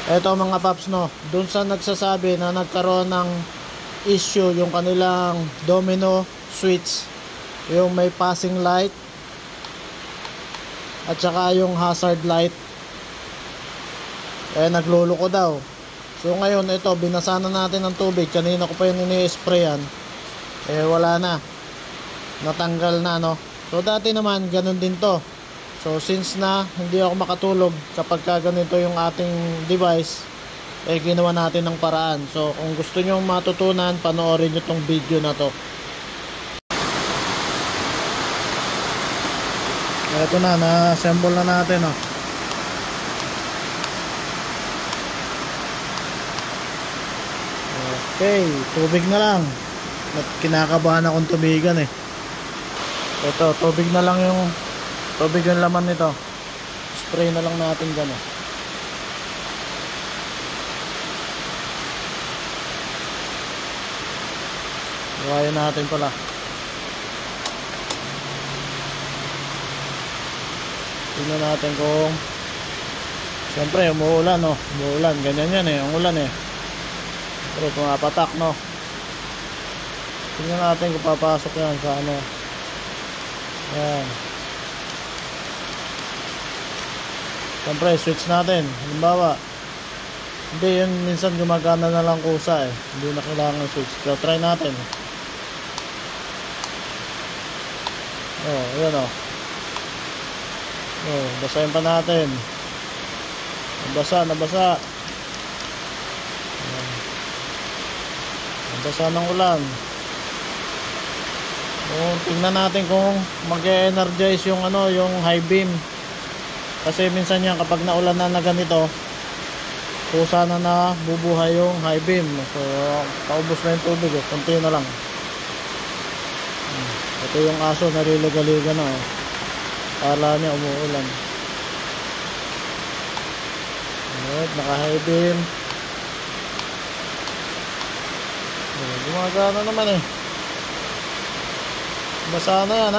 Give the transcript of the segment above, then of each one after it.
Eto mga paps, no, dun sa nagsasabi na nagkaroon ng issue yung kanilang domino switch, yung may passing light at saka yung hazard light, nagluluko daw. So ngayon ito, binasa na natin ng tubig. Kanina ko pa yung ini-sprayan, wala na, natanggal na, no. So dati naman ganun din to. So since na hindi ako makatulog kapag ganito yung ating device, ginawa natin ng paraan. So kung gusto nyo matutunan, panoorin nyo tong video na to. Ito na-assemble na natin, oh. Okay, tubig na lang. At kinakabahan akong tubigan, Ito, tubig na lang yung laman nito. Spray na lang natin gano'n. Gawain natin pala. Tingnan natin kung siyempre umuulan, no? Umuulan, ganyan yan ang ulan pero pumapatak, no? Tingnan natin kung papasok yan sa ano. Ayan. Siyempre switch natin. Halimbawa, hindi yun, minsan gumagana na lang kusa hindi na kailangan switch. So try natin. Ayan, basahin pa natin. Nabasa ng ulan. Tingnan natin kung mag-energize yung yung high beam. Kasi minsan yan kapag naulan na ganito, kusa na bubuhay yung high beam. So paubos na yung tubig, konti na lang. Ito yung aso, naliliga-liga na, Kala niya umuulan. Naka high beam. Gumagana naman, basa na yan,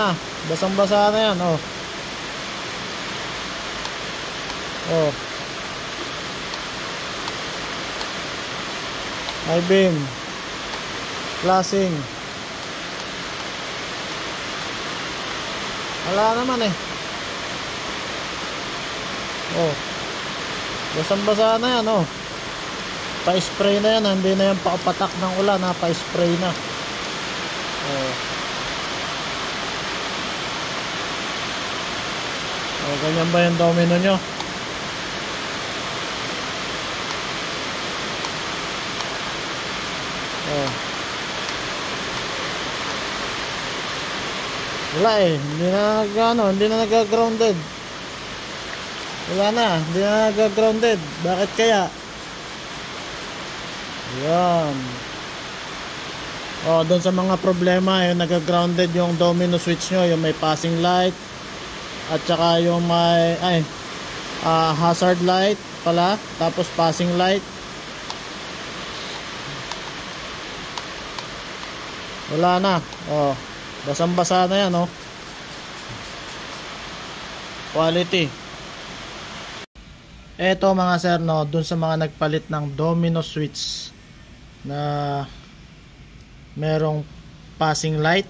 basang basa na yan, high beam, flashing. Wala naman, basang basa na yan, pa-spray na yan, hindi na yan papatak ng ulan, pa-spray na. Ganyan ba yung domino nyo? Wala, hindi na nag-grounded. Wala na, hindi na nag-grounded. Bakit kaya? Yan. Doon sa mga problema, yung nag-grounded yung domino switch nyo, yung may passing light at saka yung may hazard light pala, tapos passing light. Wala na. Basang basa na yan, quality. Eto mga sir, dun sa mga nagpalit ng domino switch na merong passing light,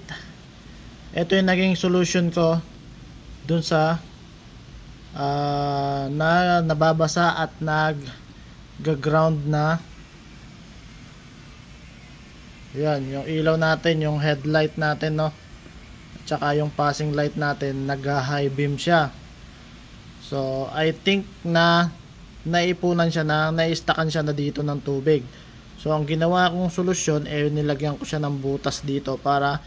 ito yung naging solution ko dun sa nababasa at nag-ground na. Yan, yung ilaw natin, yung headlight natin, at saka yung passing light natin, nag-high beam siya. So I think na naipunan siya, naistakan siya na dito ng tubig. So ang ginawa kong solusyon, nilagyan ko siya ng butas dito para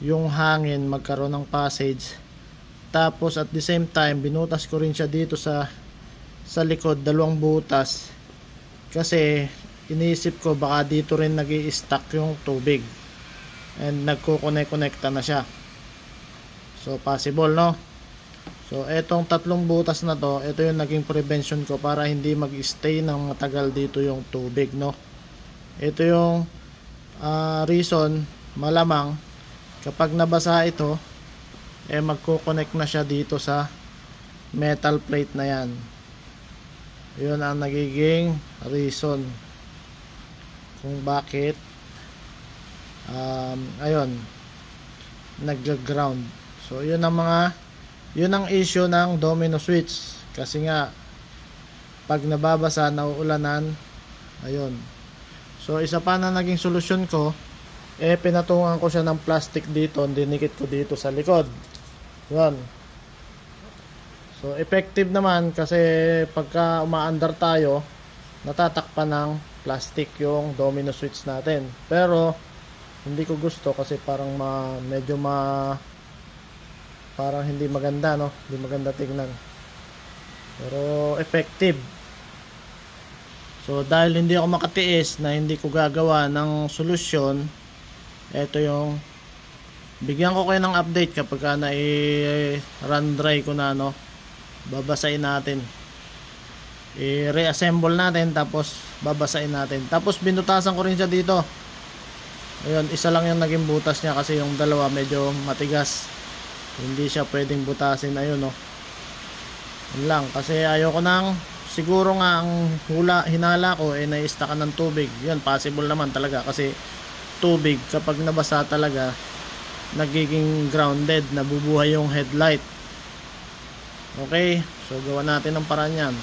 yung hangin magkaroon ng passage. Tapos at the same time, binutas ko rin siya dito sa likod, dalawang butas. Kasi iniisip ko baka dito rin nag-i-stuck yung tubig and nagko-connect-connecta na siya. So possible, no? So etong tatlong butas na to, ito yung naging prevention ko para hindi mag-stay ng matagal dito yung tubig, no? Ito yung reason, malamang kapag nabasa ito, magko-connect na siya dito sa metal plate na yan. Yun ang nagiging reason kung bakit ayun, nag-ground. So yun ang issue ng domino switch, kasi nga pag nababasa, nauulanan, ayun. So isa pa na naging solusyon ko, pinatungan ko siya ng plastic dito, dinikit ko dito sa likod. Yun. So effective naman, kasi pagka umaandar tayo, natatakpan ng plastic yung domino switch natin. Pero hindi ko gusto kasi parang parang hindi maganda, no? Hindi maganda tingnan. Pero effective. So dahil hindi ako makatiis na hindi ko gagawa ng solusyon, ito yung bigyan ko kayo ng update kapag run dry ko na, no? Babasain natin, i-reassemble natin, tapos babasain natin. Tapos binutasan ko rin siya dito. Ayun, isa lang yung naging butas niya kasi yung dalawa medyo matigas, hindi siya pwedeng butasin. Ayun, no? Yun lang, kasi ayoko nang, siguro nga ang hinala ko na-stackan ng tubig. Yun, possible naman talaga kasi tubig kapag nabasa talaga nagiging grounded, nabubuhay yung headlight. Okay, so gawa natin ang paraan yan.